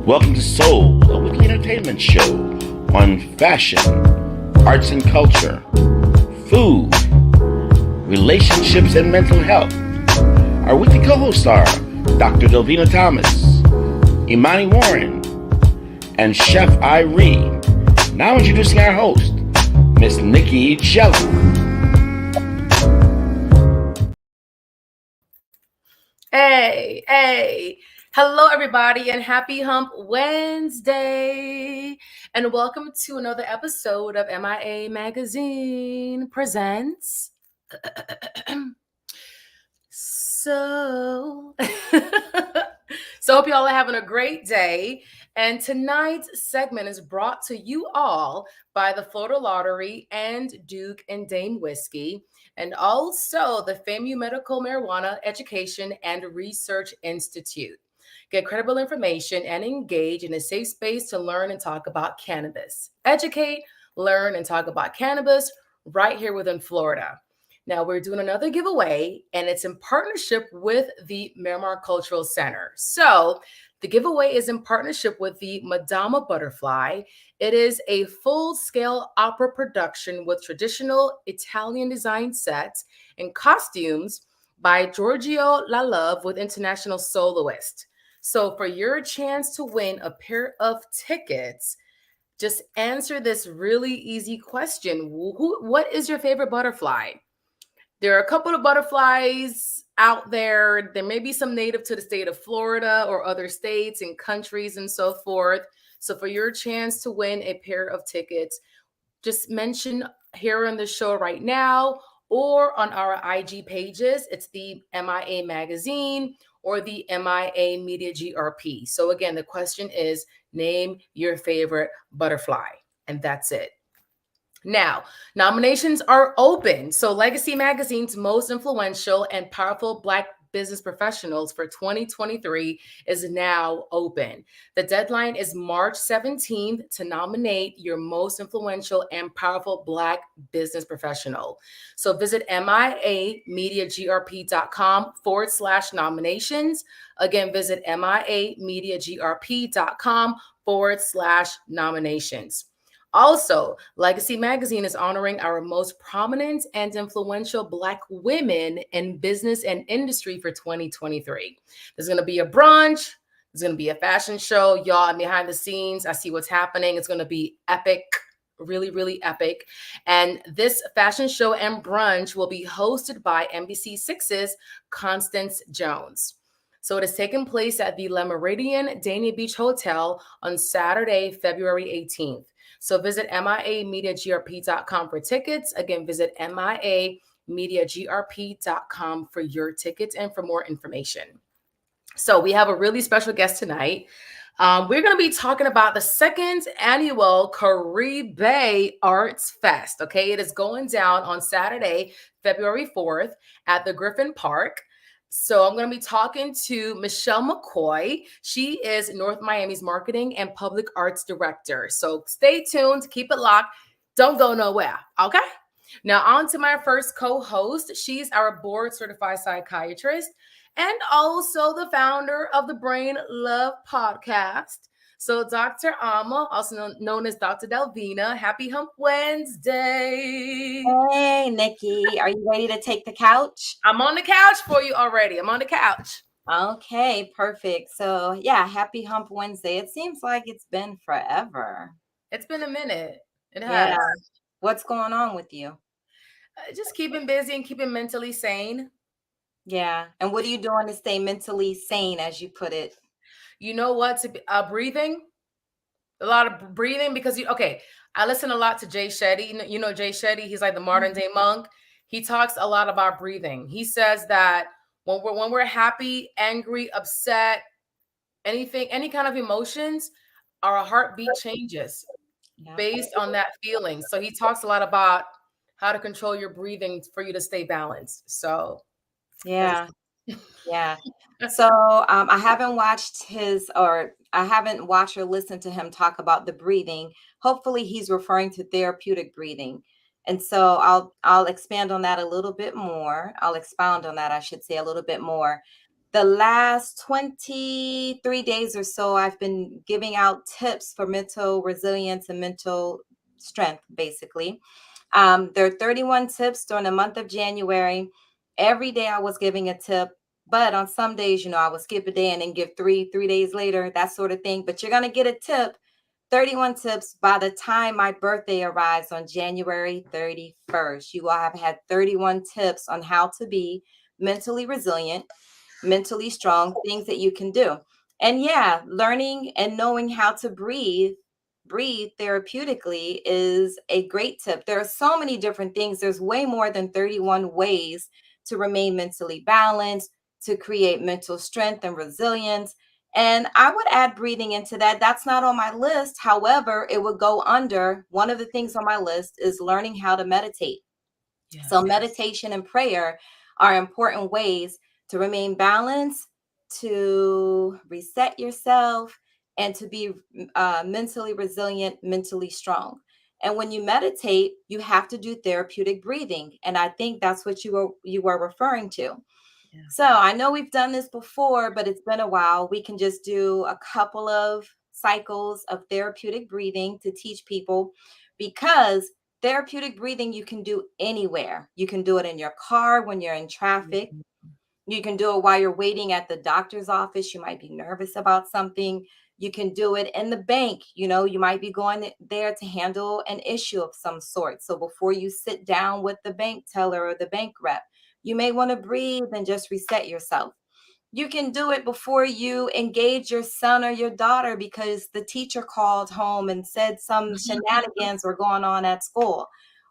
Welcome to Soul, a weekly entertainment show on fashion, arts and culture, food, relationships, and mental health. Our weekly co-hosts are Dr. Delvena Thomas, Imani Warren, and Chef Irie. Now introducing our host, Miss Nicky Gelin. Hey. Hello, everybody, and happy Hump Wednesday. And welcome to another episode of MIA Magazine Presents. So hope y'all are having a great day. And tonight's segment is brought to you all by the Florida Lottery and Duke and Dame Whiskey, and also the FAMU Medical Marijuana Education and Research Institute. Get credible information and engage in a safe space to learn and talk about cannabis. Educate, learn, and talk about cannabis right here within Florida. Now, we're doing another giveaway, and it's in partnership with the Miramar Cultural Center. So the giveaway is in partnership with the Madama Butterfly. It is a full-scale opera production with traditional Italian design sets and costumes by Giorgio Lalove with international soloist. So for your chance to win a pair of tickets, just answer this really easy question. What is your favorite butterfly? There are a couple of butterflies out there. There may be some native to the state of Florida or other states and countries and so forth. So for your chance to win a pair of tickets, just mention here on the show right now or on our IG pages. It's the MIA Magazine or the MIA Media GRP. So again, the question is, name your favorite butterfly, and that's it. Now, nominations are open. So Legacy Magazine's most influential and powerful Black business professionals for 2023 is now open. The deadline is March 17th to nominate your most influential and powerful Black business professional. So visit miamediagrp.com/nominations. Again, visit miamediagrp.com/nominations. Also, Legacy Magazine is honoring our most prominent and influential Black women in business and industry for 2023. There's going to be a brunch. There's going to be a fashion show. Y'all, I'm behind the scenes. I see what's happening. It's going to be epic, really, really epic. And this fashion show and brunch will be hosted by NBC6's Constance Jones. So it is taking place at the Le Méridien Dania Beach Hotel on Saturday, February 18th. So visit miamediagrp.com for tickets. Again, visit miamediagrp.com for your tickets and for more information. So we have a really special guest tonight. We're going to be talking about the second annual Caribe Arts Fest. Okay, it is going down on Saturday, February 4th at the Griffin Park. So I'm going to be talking to Michelle McKoy. She is North Miami's Marketing and Public Arts Director. So stay tuned, keep it locked. Don't go nowhere, okay? Now on to my first co-host. She's our board certified psychiatrist and also the founder of the Brain Love podcast. So Dr. Alma, also known as Dr. Delvena, happy Hump Wednesday. Hey, Nicky, are you ready to take the couch? I'm on the couch for you already. I'm on the couch. Okay, perfect. So yeah, happy Hump Wednesday. It seems like it's been forever. It's been a minute. It has. Yeah. What's going on with you? Just keeping busy and keeping mentally sane. Yeah. And what are you doing to stay mentally sane, as you put it? You know what? Breathing. A lot of breathing because I listen a lot to Jay Shetty. You know Jay Shetty, he's like the modern day monk. He talks a lot about breathing. He says that when we're happy, angry, upset, any kind of emotions, our heartbeat changes based on that feeling. So he talks a lot about how to control your breathing for you to stay balanced. So yeah. So I haven't watched or listened to him talk about the breathing. Hopefully he's referring to therapeutic breathing. And so I'll expand on that a little bit more. I'll expound on that, I should say, a little bit more. The last 23 days or so, I've been giving out tips for mental resilience and mental strength, basically. There are 31 tips during the month of January. Every day I was giving a tip, but on some days, I would skip a day and then give three days later, that sort of thing. But you're going to get a tip, 31 tips by the time my birthday arrives on January 31st. You will have had 31 tips on how to be mentally resilient, mentally strong, things that you can do. And yeah, learning and knowing how to breathe therapeutically is a great tip. There are so many different things. There's way more than 31 ways to remain mentally balanced, to create mental strength and resilience. And I would add breathing into that. That's not on my list. However, it would go under one of the things on my list is learning how to meditate. Yeah. So meditation and prayer are important ways to remain balanced, to reset yourself, and to be mentally resilient, mentally strong. And when you meditate, you have to do therapeutic breathing, and I think that's what you were referring to. Yeah. So I know we've done this before, but it's been a while. We can just do a couple of cycles of therapeutic breathing to teach people, because therapeutic breathing you can do anywhere. You can do it in your car when you're in traffic. You can do it while you're waiting at the doctor's office. You might be nervous about something. You can do it in the bank. You might be going there to handle an issue of some sort. So before you sit down with the bank teller or the bank rep, you may want to breathe and just reset yourself. You can do it before you engage your son or your daughter because the teacher called home and said some shenanigans were going on at school.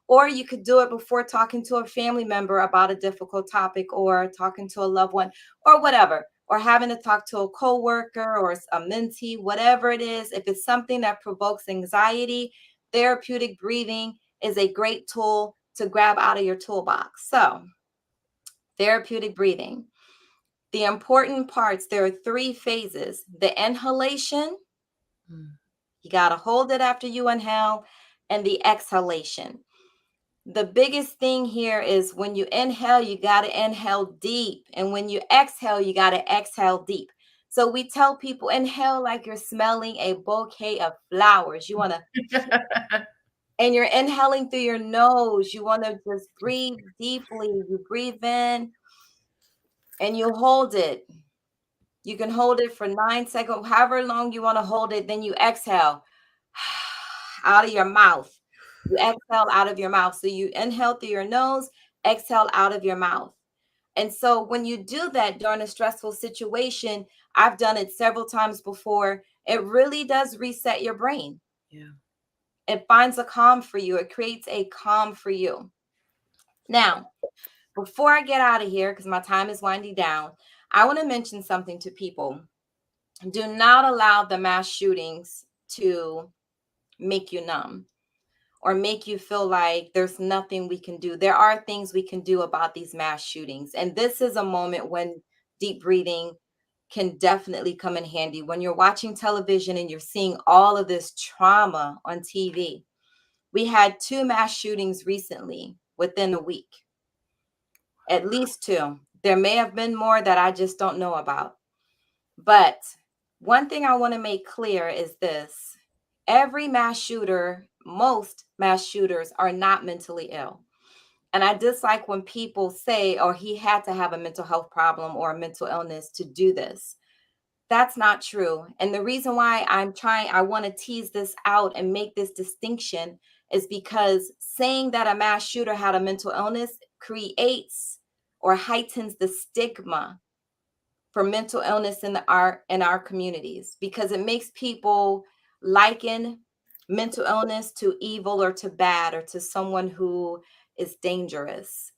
Or you could do it before talking to a family member about a difficult topic, or talking to a loved one, or whatever, or having to talk to a coworker or a mentee, whatever it is. If it's something that provokes anxiety, therapeutic breathing is a great tool to grab out of your toolbox. So, therapeutic breathing. The important parts, there are 3 phases. The inhalation, you got to hold it after you inhale, and the exhalation. The biggest thing here is when you inhale, you got to inhale deep. And when you exhale, you got to exhale deep. So we tell people, inhale like you're smelling a bouquet of flowers. You want to, and you're inhaling through your nose. You want to just breathe deeply. You breathe in and you hold it. You can hold it for 9 seconds, however long you want to hold it. Then you exhale out of your mouth. You exhale out of your mouth. So you inhale through your nose, exhale out of your mouth. And so when you do that during a stressful situation, I've done it several times before, it really does reset your brain. Yeah. It finds a calm for you. It creates a calm for you. Now, before I get out of here, because my time is winding down, I want to mention something to people. Do not allow the mass shootings to make you numb or make you feel like there's nothing we can do. There are things we can do about these mass shootings. And this is a moment when deep breathing can definitely come in handy. When you're watching television and you're seeing all of this trauma on TV. We had 2 mass shootings recently within a week. At least 2. There may have been more that I just don't know about. But one thing I want to make clear is this. Every mass shooter, most mass shooters are not mentally ill. And I dislike when people say, oh, he had to have a mental health problem or a mental illness to do this. That's not true. And the reason why I want to tease this out and make this distinction is because saying that a mass shooter had a mental illness creates or heightens the stigma for mental illness in our communities, because it makes people liken mental illness to evil or to bad or to someone who is dangerous.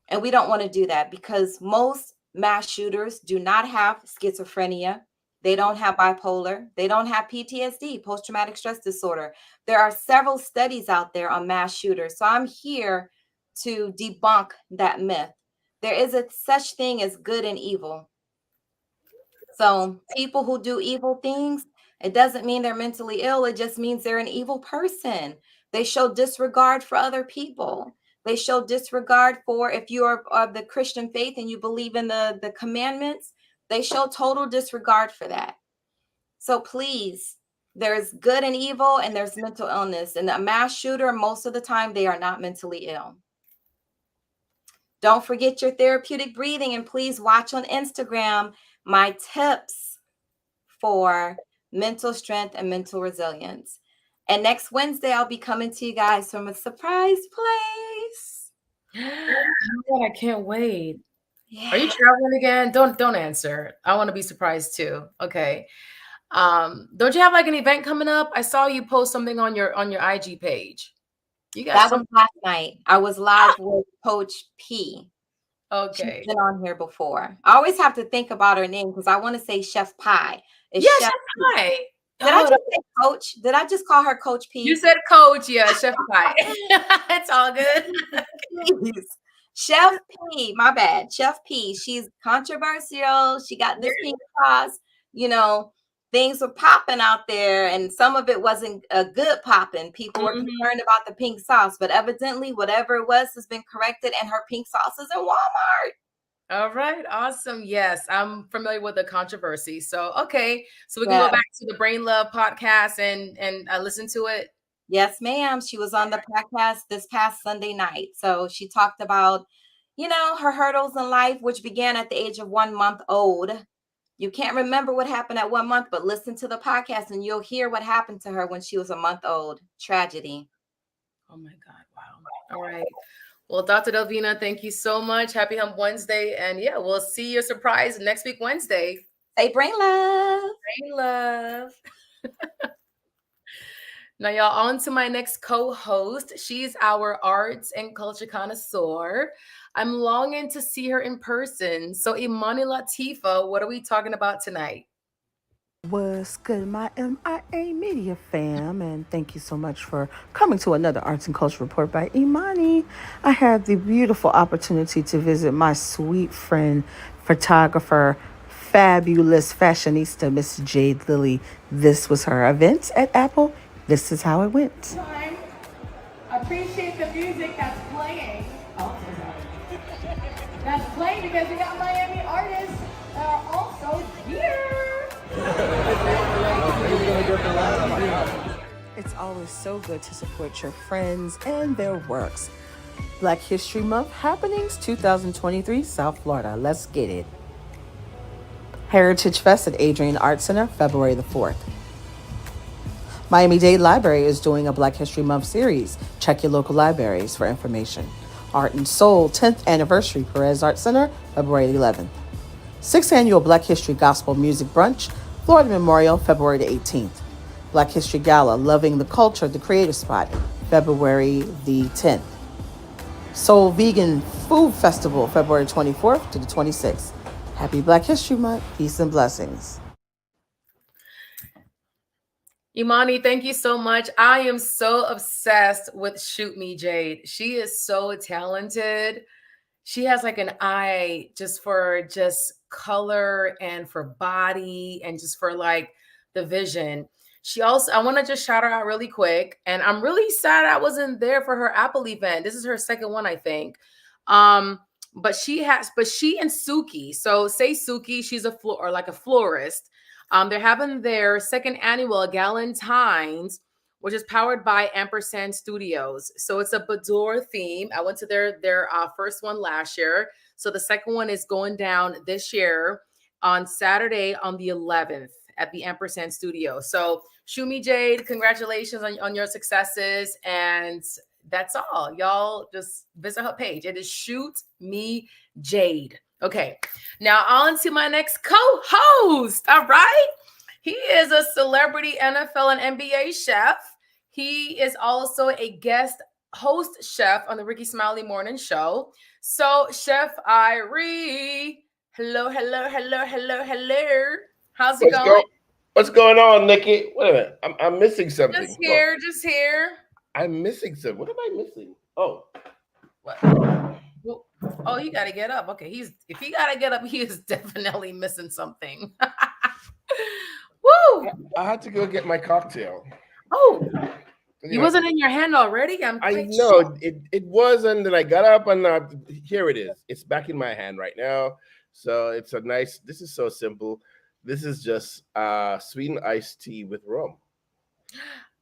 And we don't want to do that, because most mass shooters do not have schizophrenia. They don't have bipolar. They don't have PTSD, post-traumatic stress disorder. There are several studies out there on mass shooters. So I'm here to debunk that myth. There is a such thing as good and evil. So people who do evil things, it doesn't mean they're mentally ill. It just means they're an evil person. They show disregard for other people. They show disregard for, if you are of the Christian faith and you believe in the commandments, They show total disregard for that. So please, there's good and evil, and there's mental illness. And a mass shooter, most of the time, they are not mentally ill. Don't forget your therapeutic breathing, and please watch on Instagram my tips for mental strength and mental resilience. And next Wednesday, I'll be coming to you guys from a surprise place. Oh, I can't wait. Yeah. Are you traveling again? Don't answer. I want to be surprised too. Okay. Don't you have like an event coming up? I saw you post something on your IG page. You got That some. was last night. I was live with Coach P. Okay. She's been on here before. I always have to think about her name because I want to say Chef Pie. It's Yeah, Chef Chef Pie. Did I just say Coach? Did I just call her Coach P? You said Coach, yeah, Chef Pie. It's all good. Chef P, my bad. Chef P. She's controversial. She got this pink sauce. You know, things were popping out there, and some of it wasn't a good popping. People were concerned about the pink sauce, but evidently, whatever it was has been corrected, and her pink sauce is in Walmart. All right, awesome. Yes, I'm familiar with the controversy. So, okay, so we can go back to the Brain Love podcast and listen to it. Yes, ma'am. She was on the podcast this past Sunday night. So she talked about, you know, her hurdles in life, which began at the age of 1 month old. You can't remember what happened at 1 month, but listen to the podcast and you'll hear what happened to her when she was a month old. Tragedy. Oh my God. Wow. All right. Well, Dr. Delvena, thank you so much. Happy Hump Wednesday. And yeah, we'll see your surprise next week, Wednesday. Say brain love. Brain love. Now, y'all, on to my next co-host. She's our arts and culture connoisseur. I'm longing to see her in person. So, Imani Latifa, what are we talking about tonight? What's good, my MIA Media fam, and thank you so much for coming to another Arts and Culture Report by Imani. I had the beautiful opportunity to visit my sweet friend, photographer, fabulous fashionista, Miss Jade Lilly. This was her event at Apple. This is how it went. Appreciate the music that's playing. Oh, so sorry. That's playing because we got Miami artists that are also here. It's always so good to support your friends and their works. Black History Month happenings 2023, South Florida. Let's get it. Heritage Fest at Adrian Art Center, February the 4th. Miami-Dade Library is doing a Black History Month series. Check your local libraries for information. Art and Soul 10th Anniversary, Perez Art Center, February 11th. 6th Annual Black History Gospel Music Brunch, Florida Memorial, February the 18th. Black History Gala, Loving the Culture, The Creative Spot, February the 10th. Soul Vegan Food Festival, February 24th to the 26th. Happy Black History Month. Peace and blessings. Imani, thank you so much. I am so obsessed with Shoot Me Jade. She is so talented. She has like an eye just for just color and for body and just for like the vision. She also, I want to just shout her out really quick. And I'm really sad I wasn't there for her Apple event. This is her second one, I think. But she and Suki. So say Suki, she's a florist. They're having their second annual Galentine's, which is powered by Ampersand Studios. So it's a boudoir theme. I went to their first one last year. So the second one is going down this year on Saturday on the 11th at the Ampersand Studio. So Shoot Me Jade, congratulations on your successes. And that's all. Y'all just visit her page. It is Shoot Me Jade. Okay, now on to my next co-host. All right. He is a celebrity NFL and NBA chef. He is also a guest host chef on the Ricky Smiley Morning Show. So, Chef Irie, hello. How's it going? What's going on, Nicky? Wait a minute. I'm missing something. Just here. I'm missing something. What am I missing? Oh. What? Oh, he got to get up. Okay, if he got to get up, he is definitely missing something. Woo! I had to go get my cocktail. Oh, you wasn't in your hand already? I know it was, and then I got up, and here it is. It's back in my hand right now. So it's a nice. This is so simple. This is just sweetened iced tea with rum.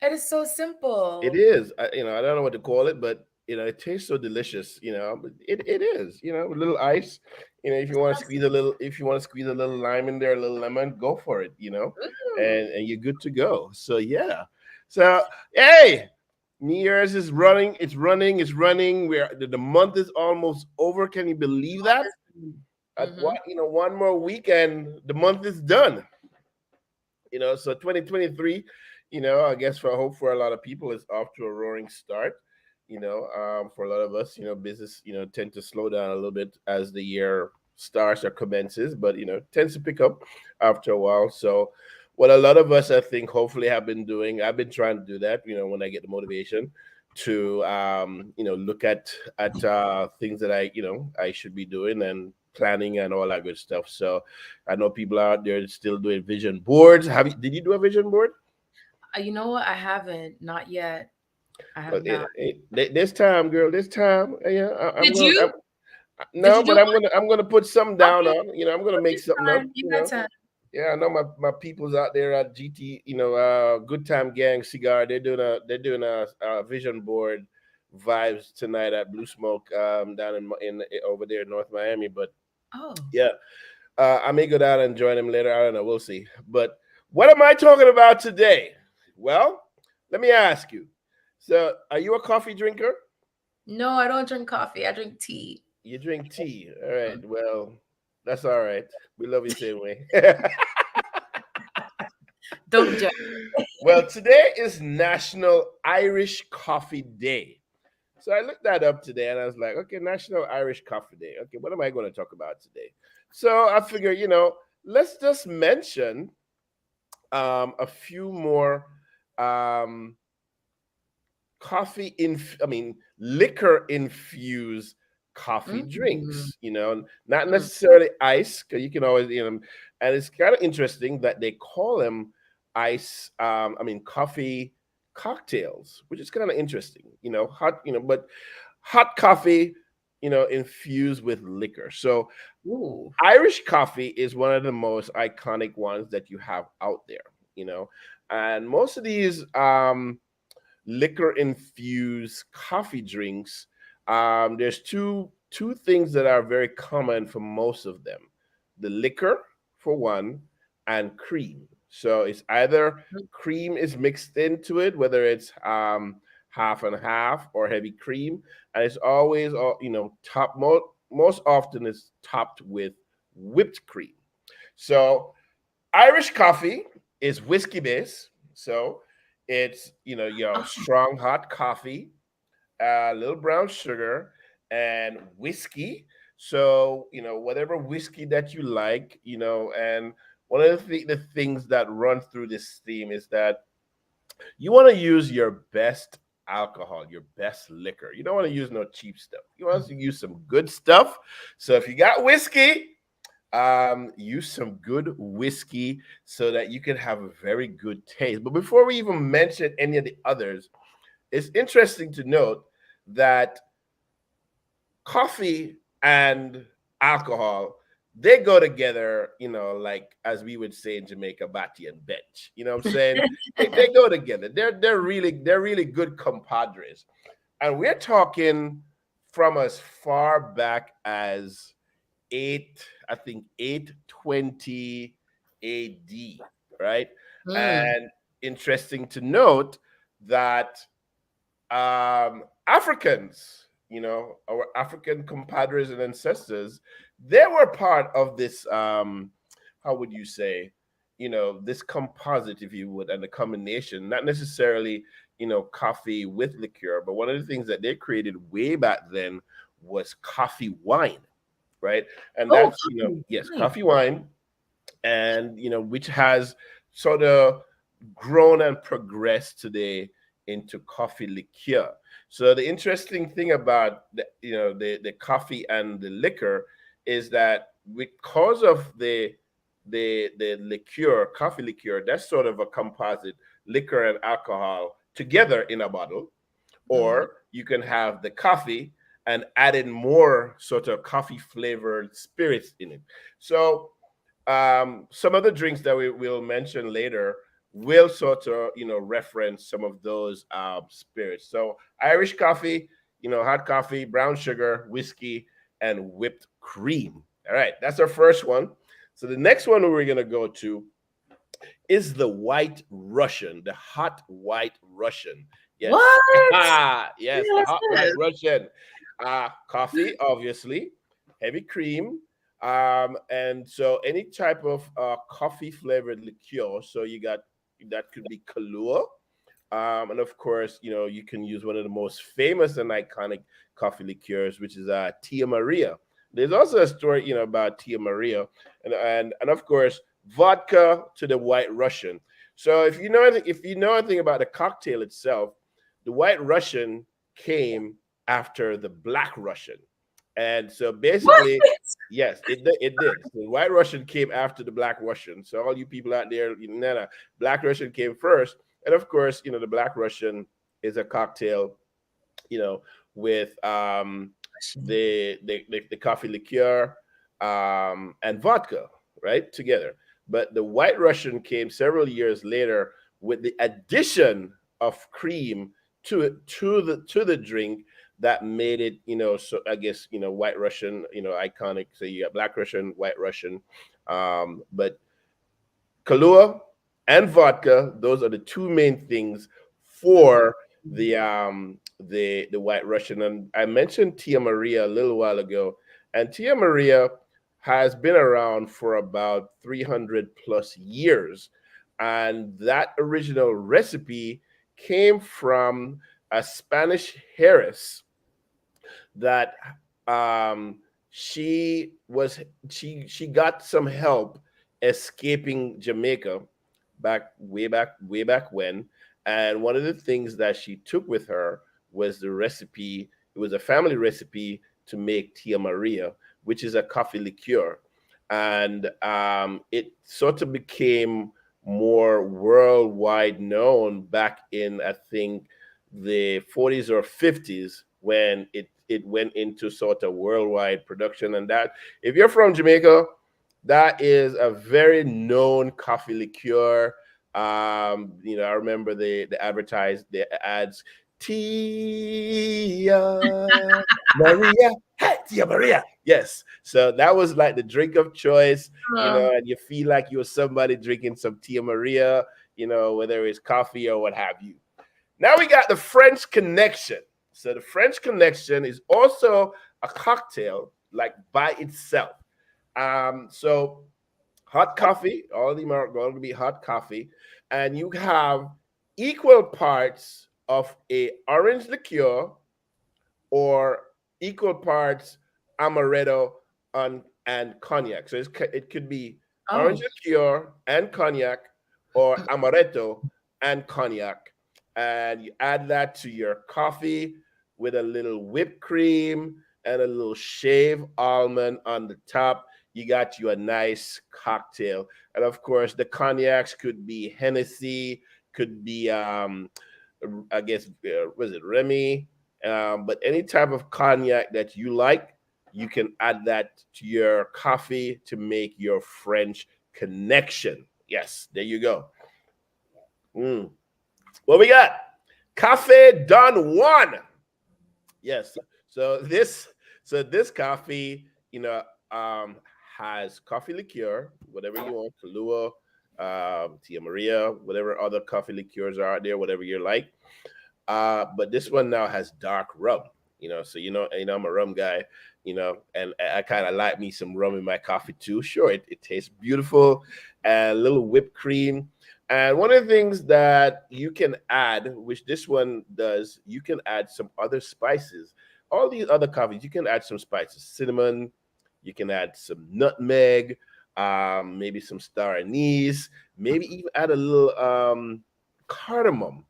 It is so It simple. is. I don't know what to call it, but it tastes so delicious. But it is. A little ice. If you want to squeeze a little, if you want to squeeze a little lime in there, a little lemon, go for it. Ooh. And you're good to go. So yeah. So hey, New Year's is running. It's running. It's running. The month is almost over. Can you believe that? At Mhm. one more weekend, the month is done. So 2023, I guess for hope for a lot of people is off to a roaring start. For a lot of us, business, tend to slow down a little bit as the year starts or commences, but tends to pick up after a while. So what a lot of us, I think, hopefully have been doing, I've been trying to do that, when I get the motivation to look at things that I should be doing and planning and all that good stuff. So I know people out there still doing vision boards. Did you do a vision board? You know what? I haven't. Not yet. I have But not. this time, girl, this time, yeah, I'm Did gonna. you? Did No, you do but I'm one? gonna put something down Okay. on. I'm gonna Well, make you something up. time. You got time. Yeah, I know my people's out there at GT. Good Time Gang Cigar. They're doing a vision board vibes tonight at Blue Smoke down in over there in North Miami. But Oh. yeah, I may go down and join them later. I don't know. We'll see. But what am I talking about today? Well, let me ask you. So, are you a coffee drinker? No, I don't drink coffee. I drink tea. You drink tea. All right. Well, that's all right. We love you same way. Don't judge. Well, today is National Irish Coffee Day. So I looked that up today and I was like, okay, National Irish Coffee Day. Okay, what am I going to talk about today? So I figured, let's just mention a few more um, liquor infused coffee Mm. drinks, not Mm. necessarily ice, because you can always, and it's kind of interesting that they call them coffee cocktails, which is kind of interesting, but hot coffee, infused with liquor. So Ooh. Irish coffee is one of the most iconic ones that you have out there, and most of these, liquor infused coffee drinks, there's two things that are very common for most of them: the liquor for one, and cream. So it's either cream is mixed into it, whether it's half and half or heavy cream, and it's always top most often it's topped with whipped cream. So Irish coffee is whiskey based. So it's your Oh. strong hot coffee, a little brown sugar, and whiskey. So whatever whiskey that you like, and one of the things that run through this theme is that you want to use your best alcohol, your best liquor. You don't want to use no cheap stuff. You want to use some good stuff. So if you got whiskey, use some good whiskey so that you can have a very good taste. But before we even mention any of the others, it's interesting to note that coffee and alcohol, they go together, like as we would say in Jamaica, batty and bench. You know what I'm saying? They go together. They're really good compadres. And we're talking from as far back as 820 AD, right? Mm. And interesting to note that Africans, our African compadres and ancestors, they were part of this. How would you say? This composite, if you would, and the combination, not necessarily, coffee with liqueur, but one of the things that they created way back then was coffee wine, right? And Oh, that's, yes, fine. coffee wine, and which has sort of grown and progressed today into coffee liqueur. So the interesting thing about the coffee and the liquor is that because of the liqueur, coffee liqueur, that's sort of a composite, liquor and alcohol together in a bottle, Mhm. or you can have the coffee and added more sort of coffee flavored spirits in it. So some of the drinks that we will mention later will sort of reference some of those spirits. So Irish coffee, hot coffee, brown sugar, whiskey, and whipped cream. All right, that's our first one. So the next one we're gonna go to is the White Russian, the hot White Russian. Yes. What? Yes, Yeah, the what's hot White this? Russian. Coffee, obviously, heavy cream, and so any type of coffee flavored liqueur. So you got that could be Kahlua, and of course, you can use one of the most famous and iconic coffee liqueurs, which is Tia Maria. There's also a story, about Tia Maria, and of course, vodka to the White Russian. So if you know anything about the cocktail itself, the White Russian came after the Black Russian, and so What? basically, yes, it did. The White Russian came after the Black Russian. So all you people out there, Black Russian came first, and of course, the Black Russian is a cocktail, you know, with the coffee liqueur and vodka, right, together. But the White Russian came several years later with the addition of cream to the drink that made it, so I guess, White Russian, iconic. So you got Black Russian, White Russian, but Kahlua and vodka, those are the two main things for the White Russian. And I mentioned Tia Maria a little while ago, and Tia Maria has been around for about 300 plus years. And that original recipe came from a Spanish heiress that she got some help escaping Jamaica way back when. And one of the things that she took with her was the recipe. It was a family recipe to make Tia Maria, which is a coffee liqueur. And it sort of became more worldwide known back in, I think, the 40s or 50s, when it went into sort of worldwide production. And that, if you're from Jamaica, that is a very known coffee liqueur. I remember the ads, Tia Maria, hey, Tia Maria. Yes. So that was like the drink of choice, and you feel like you're somebody drinking some Tia Maria, whether it's coffee or what have you. Now we got the French Connection. So the French Connection is also a cocktail, like by itself. So hot coffee, all of them are going to be hot coffee, and you have equal parts of a orange liqueur or equal parts amaretto and cognac. So it could be orange liqueur and cognac, or amaretto and cognac, and you add that to your coffee with a little whipped cream and a little shaved almond on the top. You got you a nice cocktail. And of course, the cognacs could be Hennessy, could be, I guess, was it Remy? But any type of cognac that you like, you can add that to your coffee to make your French Connection. Yes, there you go. What we got? Cafe Don Juan. Yes. So this coffee, has coffee liqueur, whatever you want, Kahlua, Tia Maria, whatever other coffee liqueurs are out there, whatever you like. But this one now has dark rum, so I'm a rum guy, and I kind of like me some rum in my coffee too. Sure, it tastes beautiful, and a little whipped cream. And one of the things that you can add, which this one does, you can add some other spices. All these other coffees, you can add some spices, cinnamon, you can add some nutmeg, maybe some star anise, maybe even add a little cardamom,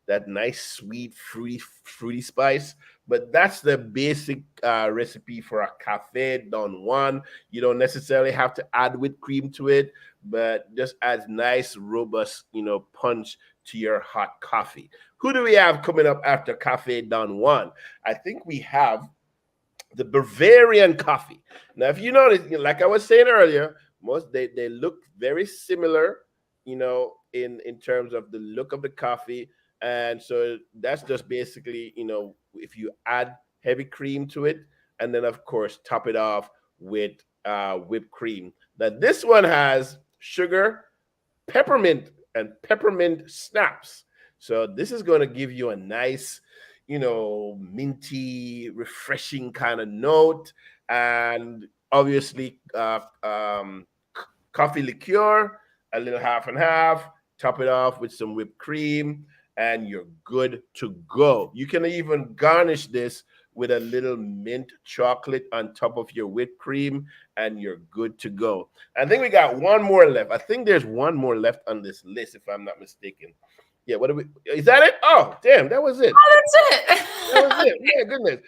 that nice, sweet, fruity spice. but that's the basic recipe for a cafe Don Juan. You don't necessarily have to add whipped cream to it, but just adds nice, robust, punch to your hot coffee. Who do we have coming up after Cafe Don Juan? I think we have the Bavarian coffee. Now, if you notice, like I was saying earlier, they look very similar, in terms of the look of the coffee. And so that's just basically, if you add heavy cream to it, and then of course top it off with whipped cream. Now this one has sugar, peppermint, and peppermint snaps. So this is going to give you a nice, minty, refreshing kind of note, and obviously coffee liqueur, a little half and half. Top it off with some whipped cream, and you're good to go. You can even garnish this with a little mint chocolate on top of your whipped cream, and you're good to go. I think we got one more left. I think there's one more left on this list, if I'm not mistaken. Yeah, is that it? Oh, damn, that was it. Oh, that's it. That was it. Yeah, goodness.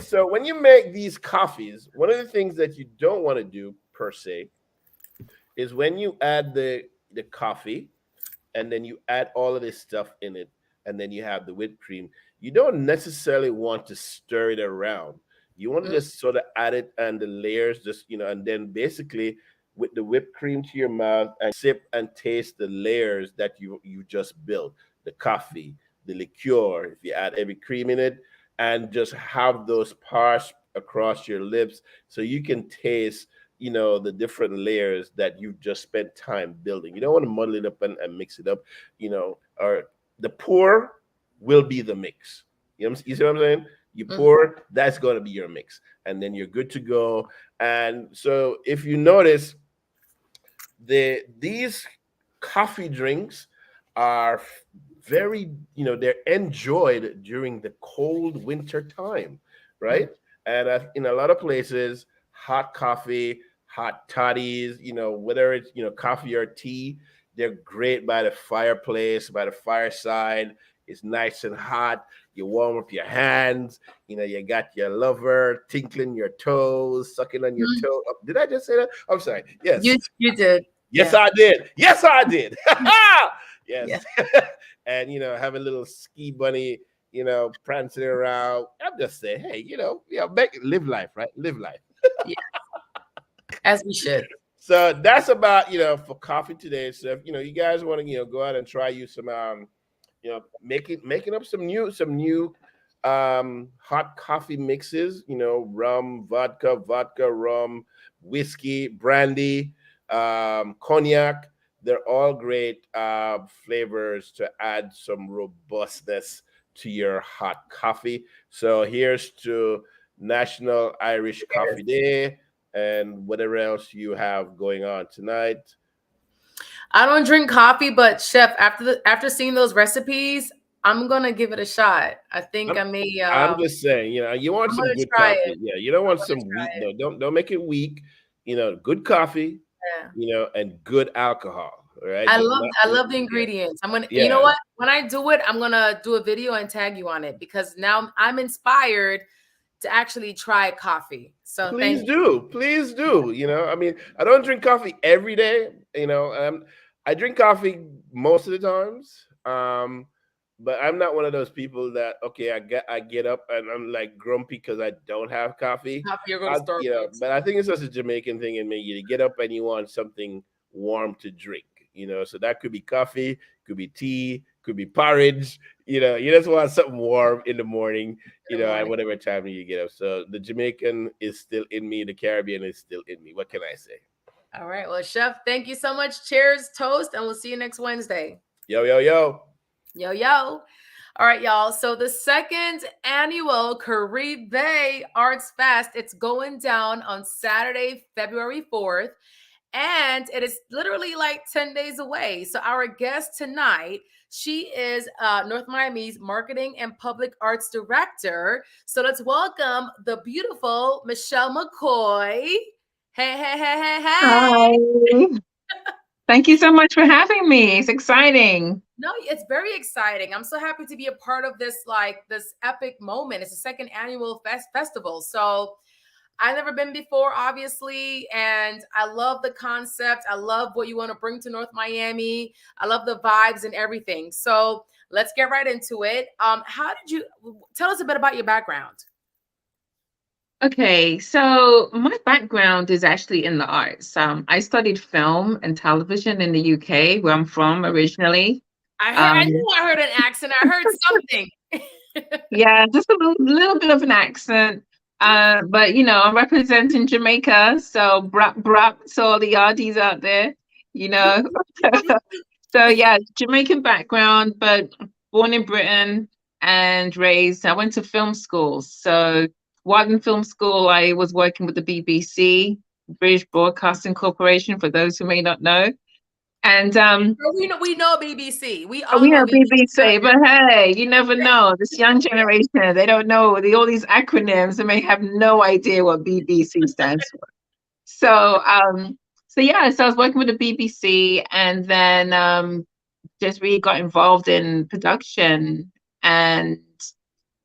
So when you make these coffees, one of the things that you don't want to do per se is when you add the coffee, and then you add all of this stuff in it, and then you have the whipped cream, you don't necessarily want to stir it around. You want to just sort of add it and the layers, and then basically with the whipped cream to your mouth and sip and taste the layers that you just built, the coffee, the liqueur, if you add heavy cream in it, and just have those parts across your lips so you can taste the different layers that you've just spent time building. You don't want to muddle it up and mix it up, or the pour will be the mix. You see what I'm saying? You pour, that's going to be your mix, and then you're good to go. And so if you notice, these coffee drinks are very, they're enjoyed during the cold winter time, right? And in a lot of places, hot coffee, hot toddies, whether it's, coffee or tea, they're great by the fireplace, by the fireside. It's nice and hot. You warm up your hands. You got your lover tinkling your toes, sucking on your toe. Oh, did I just say that? I'm sorry. Yes. You did. Yes, yeah. I did. Yes, I did. Yes. Yeah. And, have a little ski bunny, prancing around. I'm just saying, hey, live life, right? Live life. Yeah. As we should. So that's about, for coffee today. So if, you guys want to, go out and try you some, making up some new hot coffee mixes, rum, vodka, rum, whiskey, brandy, cognac. They're all great flavors to add some robustness to your hot coffee. So here's to National Irish Coffee Day and whatever else you have going on tonight. I don't drink coffee, but Chef, after seeing those recipes, I'm gonna give it a shot. I think I may. I'm just saying, you want some good coffee. Yeah, you don't want some weak. No, don't make it weak. Good coffee. Yeah. And good alcohol. Right. I love the ingredients. I'm gonna. Yeah. You know what? When I do it, I'm gonna do a video and tag you on it because now I'm inspired to actually try coffee. So please do. I mean, I don't drink coffee every day. I drink coffee most of the times. But I'm not one of those people that I get up and I'm like grumpy because I don't have coffee. You're going to Starbucks. But I think it's just a Jamaican thing in me. You get up and you want something warm to drink. So that could be coffee, could be tea, could be porridge. You just want something warm in the morning. At whatever time you get up. So the Jamaican is still in me. The Caribbean is still in me. What can I say? All right. Well, Chef, thank you so much. Cheers, toast, and we'll see you next Wednesday. Yo, yo, yo. Yo, yo. All right, y'all. So the second annual Caribe Arts Fest, it's going down on Saturday, February 4th. And it is literally like 10 days away. So our guest tonight, she is North Miami's Marketing and Public Arts Director. So let's welcome the beautiful Michelle McKoy. Hey. Hi. Thank you so much for having me. It's exciting. No, it's very exciting. I'm so happy to be a part of this, like this epic moment. It's the second annual festival. So I've never been before, obviously, and I love the concept. I love what you want to bring to North Miami. I love the vibes and everything. So let's get right into it. How did you tell us a bit about your background? Okay, so my background is actually in the arts. I studied film and television in the UK, where I'm from originally. I knew I heard an accent. I heard something. Yeah, just a little bit of an accent. But you know, I'm representing Jamaica, so brap to all the yardies out there, you know. So yeah, Jamaican background, but born in Britain and raised. I went to film school. So while in film school, I was working with the BBC, British Broadcasting Corporation, for those who may not know. And we know BBC. We oh, all we know know BBC. BBC, but hey, you never know. This young generation, they don't know all these acronyms. They may have no idea what BBC stands for. So yeah, so I was working with the BBC, and then just really got involved in production.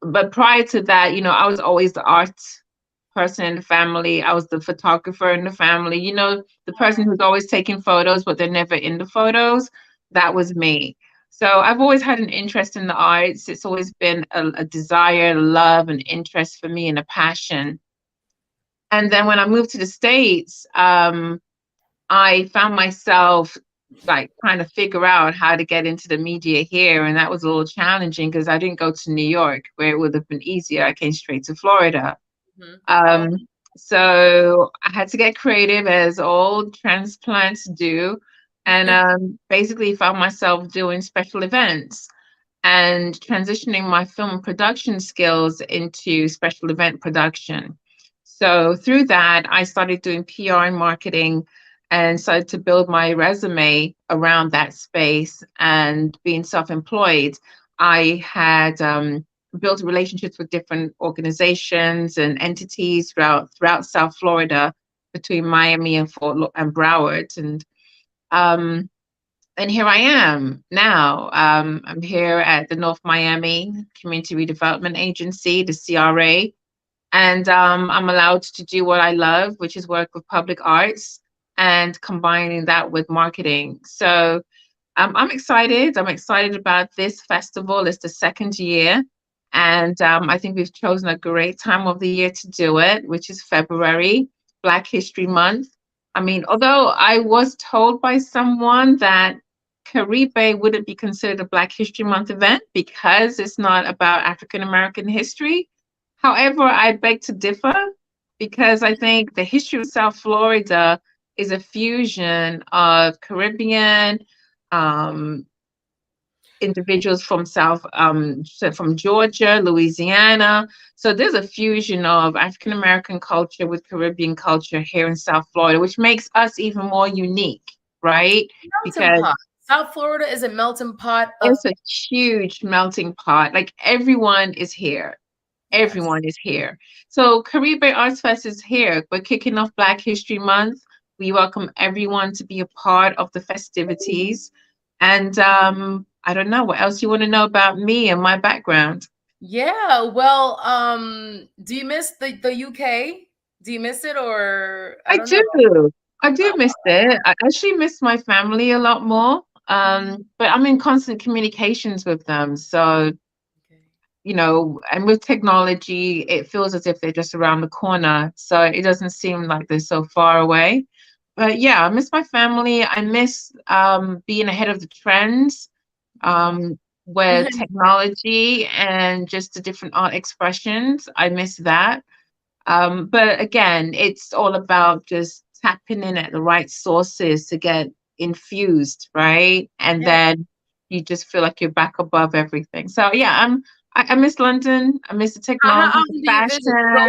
But prior to that, you know, I was always the art person in the family. I was the photographer in the family, you know, the person who's always taking photos, but they're never in the photos. That was me. So I've always had an interest in the arts. It's always been a desire, love, and interest for me, and a passion. And then when I moved to the States, I found myself like trying to figure out how to get into the media here. And that was a little challenging because I didn't go to New York, where it would have been easier. I came straight to Florida. So I had to get creative, as all transplants do, and basically found myself doing special events and transitioning my film production skills into special event production. So through that, I started doing PR and marketing and started to build my resume around that space. And being self-employed, I had built relationships with different organizations and entities throughout South Florida, between Miami and Broward. And here I am now. I'm here at the North Miami Community Redevelopment Agency, the CRA, and I'm allowed to do what I love, which is work with public arts and combining that with marketing. So I'm excited. I'm excited about this festival. It's the second year. And I think we've chosen a great time of the year to do it, which is February, Black History Month. I mean, although I was told by someone that Caribe wouldn't be considered a Black History Month event because it's not about African American history. However, I beg to differ, because I think the history of South Florida is a fusion of Caribbean, individuals from from Georgia, Louisiana. So there's a fusion of African American culture with Caribbean culture here in South Florida, which makes us even more unique, right? Because South Florida is a melting pot. It's a huge melting pot. Like everyone is here. Everyone is here. So Caribe Arts Fest is here. We're kicking off Black History Month. We welcome everyone to be a part of the festivities. And I don't know, what else you want to know about me and my background? Yeah, well, do you miss the UK? Do you miss it, or I do. I do miss it. I actually miss my family a lot more. But I'm in constant communications with them. So, you know, and with technology, it feels as if they're just around the corner. So it doesn't seem like they're so far away. But yeah, I miss my family. I miss being ahead of the trends, where technology and just the different art expressions. I miss that. But again, it's all about just tapping in at the right sources to get infused, right? And then you just feel like you're back above everything. So yeah, I miss London. I miss the technology, how often the fashion.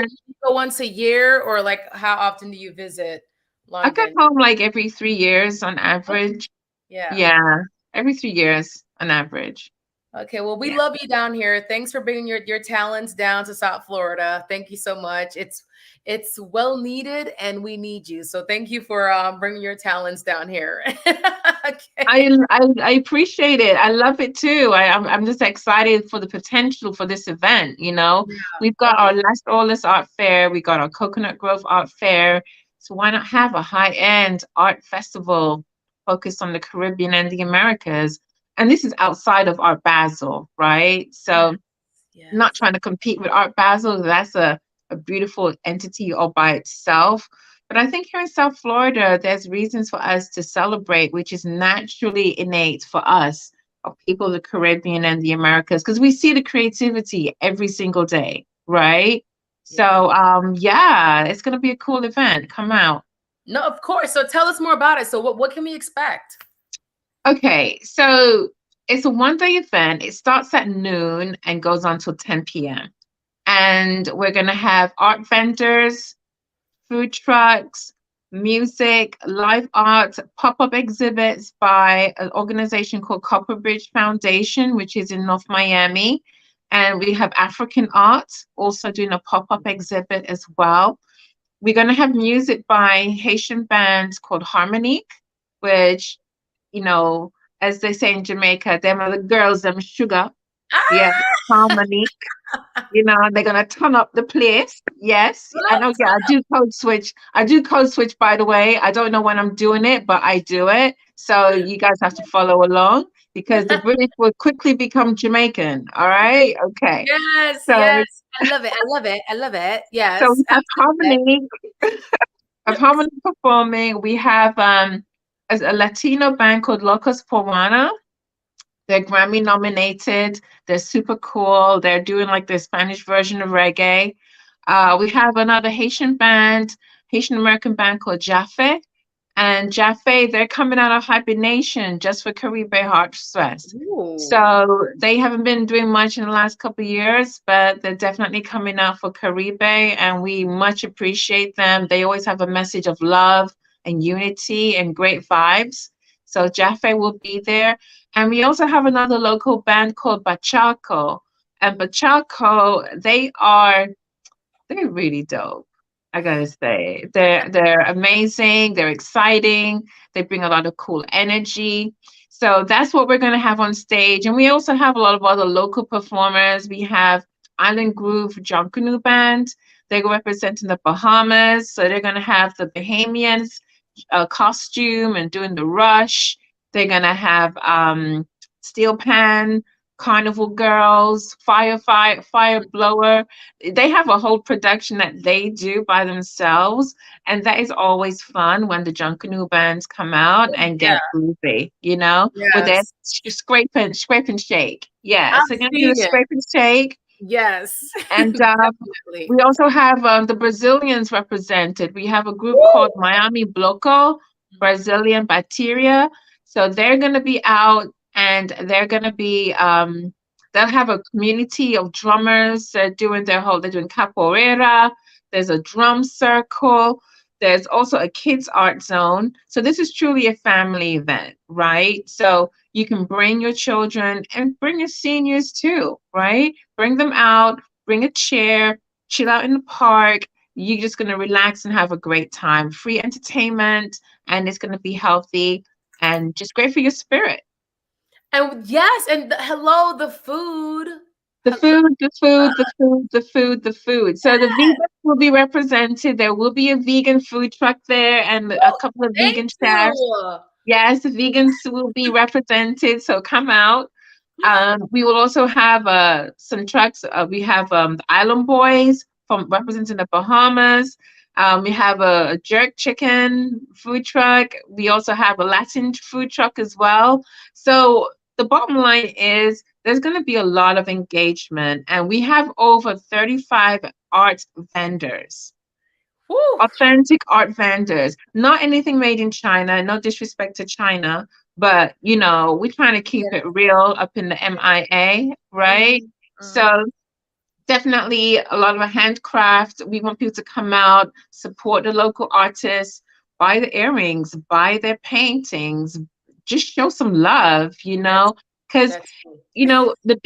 Do you go once a year, or like how often do you visit London? I come home like every 3 years on average. Yeah. Yeah, every 3 years on average. Okay, well, we Yeah. love you down here. Thanks for bringing your talents down to South Florida. Thank you so much. It's well needed, and we need you. So thank you for bringing your talents down here. Okay. I appreciate it. I love it too. I'm just excited for the potential for this event. We've got our Last Orless Art Fair, we got our Coconut Grove Art Fair. So why not have a high-end art festival focused on the Caribbean and the Americas? And this is outside of Art Basel, right? So Yes. not trying to compete with Art Basel. That's a beautiful entity all by itself. But I think here in South Florida, there's reasons for us to celebrate, which is naturally innate for us, of people of the Caribbean and the Americas, because we see the creativity every single day, right? So, yeah, it's going to be a cool event. Come out. No, of course. So tell us more about it. So what can we expect? Okay, so it's a one-day event. It starts at noon and goes on till 10 p.m. And we're going to have art vendors, food trucks, music, live art, pop-up exhibits by an organization called Copper Bridge Foundation, which is in North Miami. And we have African art also doing a pop-up exhibit as well. We're going to have music by Haitian bands called Harmonique, which, as they say in Jamaica, them are the girls, them sugar. Yeah, Harmonique. They're gonna turn up the place. Yes, I know. Yeah, I do code switch. By the way, I don't know when I'm doing it, but I do it. So you guys have to follow along because the British will quickly become Jamaican. All right. Okay. Yes. So, yes. I love it. I love it. I love it. Yes. So we have absolutely. Harmony performing. We have a Latino band called Locos Poana. They're Grammy nominated. They're super cool. They're doing like the Spanish version of reggae. We have another Haitian American band called Jaffe. And Jaffe, they're coming out of hibernation just for Caribe Arts Fest. Ooh. So they haven't been doing much in the last couple of years, but they're definitely coming out for Caribe, and we much appreciate them. They always have a message of love and unity and great vibes. So Jaffe will be there. And we also have another local band called Bachaco. And Bachaco, they're really dope. I gotta say, they're amazing. They're exciting. They bring a lot of cool energy. So that's what we're gonna have on stage. And we also have a lot of other local performers. We have Island Groove Junkanoo Band. They're representing the Bahamas. So they're gonna have the Bahamians costume and doing the rush. They're gonna have Steel Pan, Carnival Girls, Fire Blower. They have a whole production that they do by themselves, and that is always fun when the Junkanoo bands come out and get groovy, with their scrape and shake. Yeah, so you're gonna do the scrape and shake. Yes. And we also have the Brazilians represented. We have a group called Miami Bloco, Brazilian Bacteria. So they're going to be out, and they're going to be, they'll have a community of drummers. They're doing capoeira. There's a drum circle. There's also a kids art zone. So this is truly a family event, right? So you can bring your children and bring your seniors too, right? Bring them out, bring a chair, chill out in the park. You're just going to relax and have a great time. Free entertainment, and it's going to be healthy and just great for your spirit. And yes, and hello, the food. The food. So the vegans will be represented. There will be a vegan food truck there and a couple of vegan chefs. Yes, the vegans will be represented. So come out. We will also have some trucks. We have the Island Boys from representing the Bahamas. We have a jerk chicken food truck. We also have a Latin food truck as well. So the bottom line is there's going to be a lot of engagement, and we have over 35 art vendors. Woo. Authentic art vendors, not anything made in China, no disrespect to China, but we're trying to keep it real up in the MIA, right? So definitely a lot of handcraft. We want people to come out, support the local artists, buy the earrings, buy their paintings, just show some love, Because, That's true. you know, the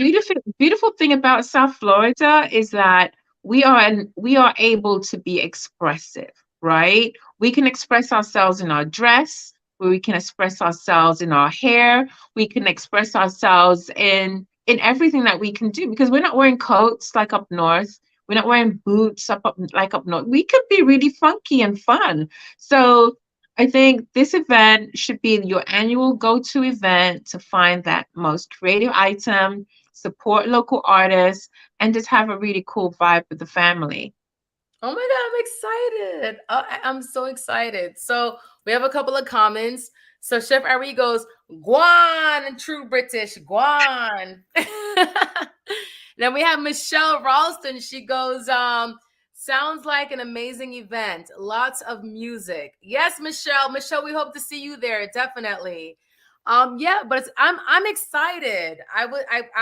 beautiful thing about South Florida is that we are able to be expressive, right? We can express ourselves in our dress, we can express ourselves in our hair, we can express ourselves in everything that we can do, because we're not wearing coats like up north. We're not wearing boots like up north. We could be really funky and fun. So I think this event should be your annual go-to event to find that most creative item, support local artists, and just have a really cool vibe with the family. Oh my God, I'm excited. I'm so excited. So we have a couple of comments. So Chef Irie goes, Guan, in true British, Guan. Then we have Michelle Ralston. She goes, sounds like an amazing event. Lots of music. Yes, Michelle. Michelle, we hope to see you there. Definitely. Yeah, but I'm excited. I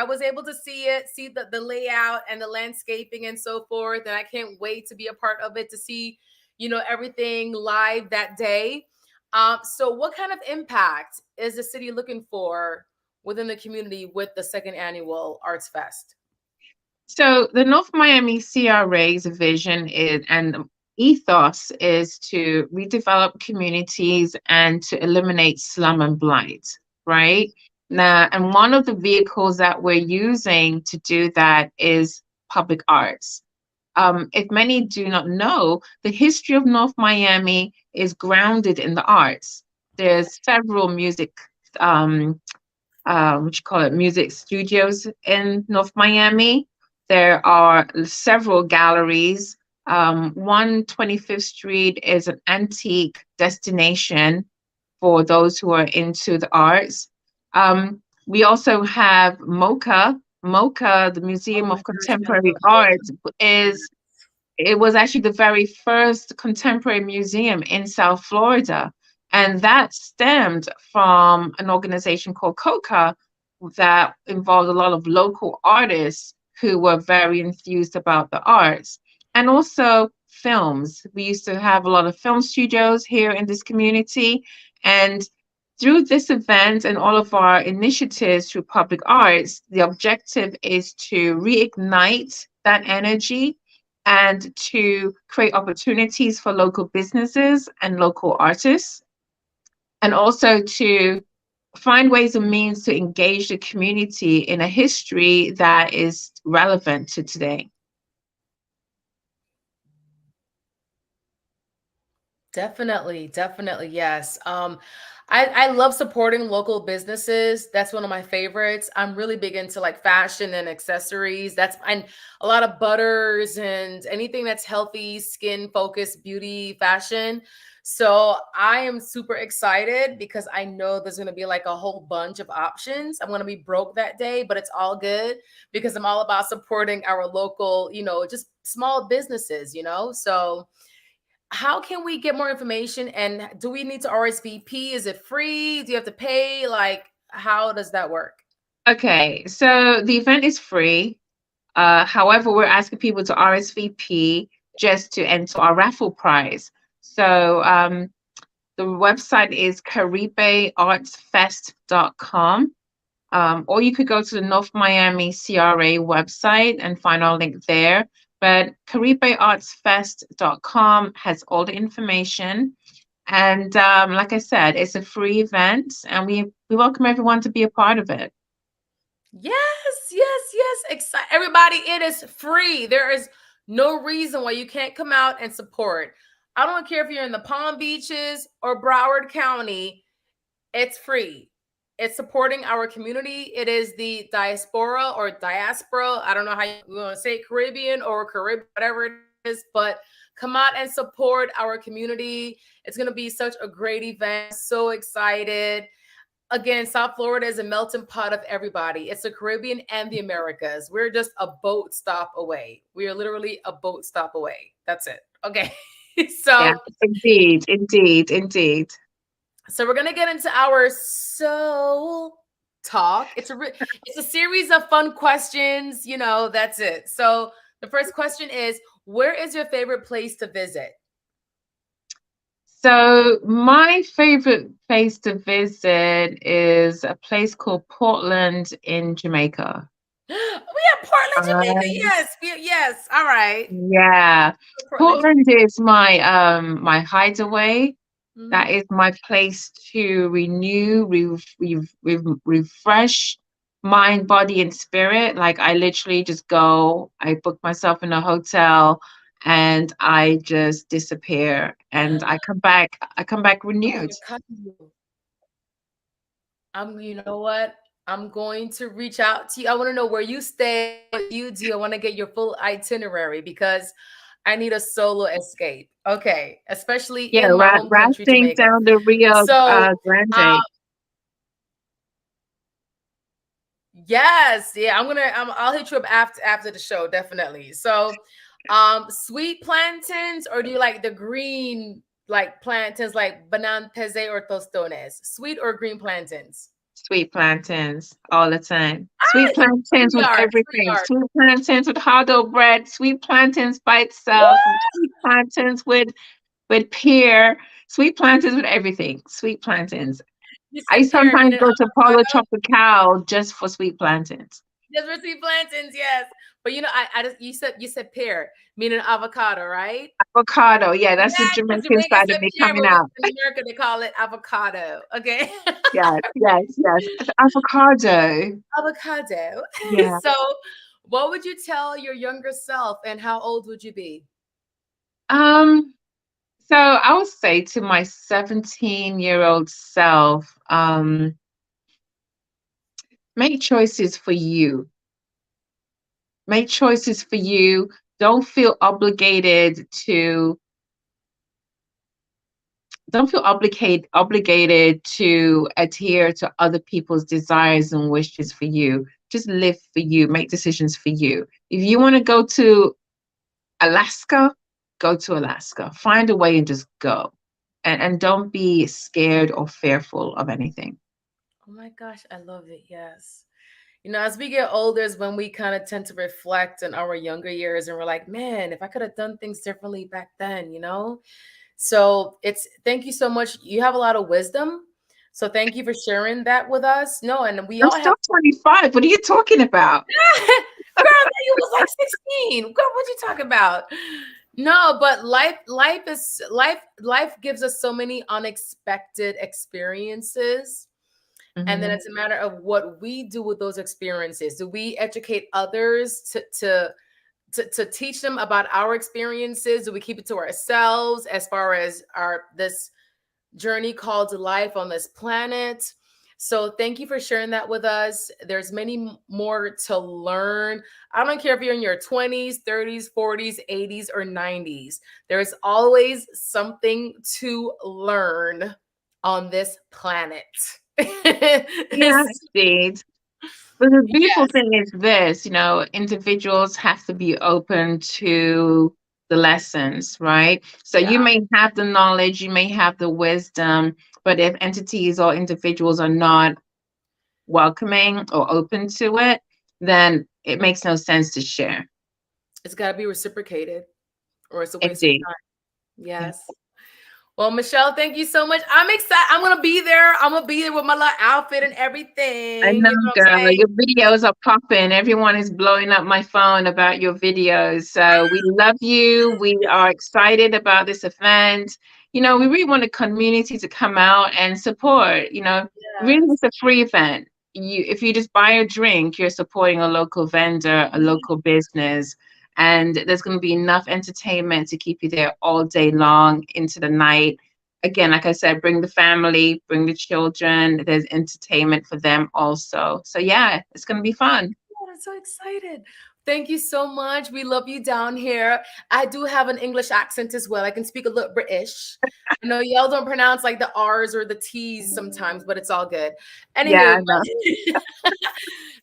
was able to see the layout and the landscaping and so forth, and I can't wait to be a part of it, to see, you know, everything live that day. So what kind of impact is the city looking for within the community with the second annual Arts Fest? So the North Miami CRA's vision is and ethos is to redevelop communities and to eliminate slum and blight, right? Now, and one of the vehicles that we're using to do that is public arts. If many do not know, the history of North Miami is grounded in the arts. There's several music what you call it, music studios in North Miami. There are several galleries. 125th Street is an antique destination for those who are into the arts. We also have MoCA. MoCA, the Museum of Contemporary Art, it was actually the very first contemporary museum in South Florida. And that stemmed from an organization called COCA that involved a lot of local artists who were very enthused about the arts. And also films. We used to have a lot of film studios here in this community. And through this event and all of our initiatives through public arts, the objective is to reignite that energy and to create opportunities for local businesses and local artists, and also to find ways and means to engage the community in a history that is relevant to today. Definitely, yes. I love supporting local businesses. That's one of my favorites. I'm really big into like fashion and accessories. And a lot of butters and anything that's healthy, skin focused, beauty, fashion. So I am super excited because I know there's going to be like a whole bunch of options. I'm going to be broke that day, but it's all good because I'm all about supporting our local, you know, just small businesses, you know. So how can we get more information, and do we need to RSVP? Is it free? Do you have to pay? Like, how does that work? Okay, so the event is free. However, we're asking people to RSVP just to enter our raffle prize. So the website is caribeartsfest.com. Or you could go to the North Miami CRA website and find our link there. But caribeartsfest.com has all the information. And like I said, it's a free event, and we welcome everyone to be a part of it. Yes. Everybody, it is free. There is no reason why you can't come out and support. I don't care if you're in the Palm Beaches or Broward County. It's free. It's supporting our community. It is the diaspora or diaspora. I don't know how you want to say it, Caribbean or Caribbean, whatever it is, but come out and support our community. It's going to be such a great event. So excited. Again, South Florida is a melting pot of everybody. It's the Caribbean and the Americas. We're just a boat stop away. We are literally a boat stop away. That's it. Okay. Yeah, indeed. So we're gonna get into our soul talk. It's a series of fun questions. You know, that's it. So the first question is, where is your favorite place to visit? So my favorite place to visit is a place called Portland in Jamaica. We have Portland, Jamaica. Um, Yes, yes. All right. yeah, Portland. Portland is my hideaway. That Mhm. is my place to renew, refresh mind, body, and spirit. Like I literally just go, I book myself in a hotel and I just disappear and I come back renewed. You know what? I'm going to reach out to you. I want to know where you stay, what you do. I want to get your full itinerary because I need a solo escape. Okay, especially Yeah, in my home country, rafting Jamaica. down the Rio So, Grande. yes, yeah, I'll hit you up after the show, definitely. So, sweet plantains, or do you like the green like plantains, like banan peze or tostones? Sweet or green plantains? Sweet plantains all the time. Sweet plantains with Sweetheart, everything. sweetheart. Sweet plantains with hard dough bread. Sweet plantains by itself. What? Sweet plantains with pear. Sweet plantains with everything. Sweet plantains. You I said pear, sometimes meaning go to Polo avocado. Tropical just for sweet plantains. Just for sweet plantains, yes. But I just you said pear, meaning avocado, right? Avocado. Yeah, that's the Yeah, because Jamaican Jamaica side said of me pear, coming but out. in America they call it avocado. Okay. Yes, yes, yes. It's avocado. Avocado. Yeah. So, what would you tell your younger self, and how old would you be? Um, so I would say to my 17-year-old self, make choices for you. Make choices for you. Don't feel obligated to don't feel obligated to adhere to other people's desires and wishes for you. Just live for you. Make decisions for you. If you want to go to Alaska, go to Alaska. Find a way and just go. And don't be scared or fearful of anything. Oh my gosh, I love it. Yes. As we get older is when we kind of tend to reflect on our younger years and we're like, man, if I could have done things differently back then. So thank you so much. You have a lot of wisdom. So thank you for sharing that with us. No, and we I'm all still have 25. What are you talking about? girl, you was like 16. Girl, what you talking about? No, but life gives us so many unexpected experiences. And then Mhm. it's a matter of what we do with those experiences. Do we educate others to teach them about our experiences? Do we keep it to ourselves as far as this journey called life on this planet? So thank you for sharing that with us. There's many more to learn. I don't care if you're in your 20s, 30s, 40s, 80s, or 90s. There's always something to learn on this planet. Yeah, indeed. But the beautiful Yes. thing is this, individuals have to be open to the lessons, right? So Yeah. you may have the knowledge, you may have the wisdom, but if entities or individuals are not welcoming or open to it, then it makes no sense to share. It's got to be reciprocated or it's a waste of Indeed. time. Yeah. Yes. Well, Michelle, thank you so much. I'm excited. I'm going to be there. I'm going to be there with my little outfit and I everything. know, You know what I'm girl. saying? Your videos are popping. Everyone is blowing up my phone about your videos. So we love you. We are excited about this event. We really want the community to come out and support. Really, Yes. it's a free event. If you just buy a drink, you're supporting a local vendor, a local business, and there's going to be enough entertainment to keep you there all day long into the night. Again, like I said, bring the family, bring the children. There's entertainment for them also. So yeah, it's going to be fun. Oh, I'm so excited. Thank you so much. We love you down here. I do have an English accent as well. I can speak a little British. I know y'all don't pronounce like the R's or the T's sometimes, but it's all good. Yeah, Anywho, I know.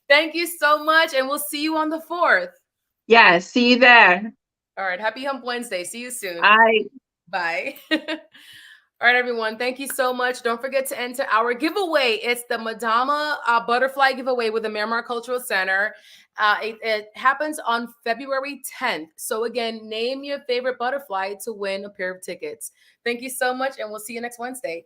thank you so much. And we'll see you on the 4th. Yeah, see you there. All right. Happy Hump Wednesday. See you soon. Bye. Bye. All All right, everyone. Thank you so much. Don't forget to enter our giveaway. It's the Madama Butterfly giveaway with the Miramar Cultural Center. It happens on February 10th. So again, name your favorite butterfly to win a pair of tickets. Thank you so much, and we'll see you next Wednesday.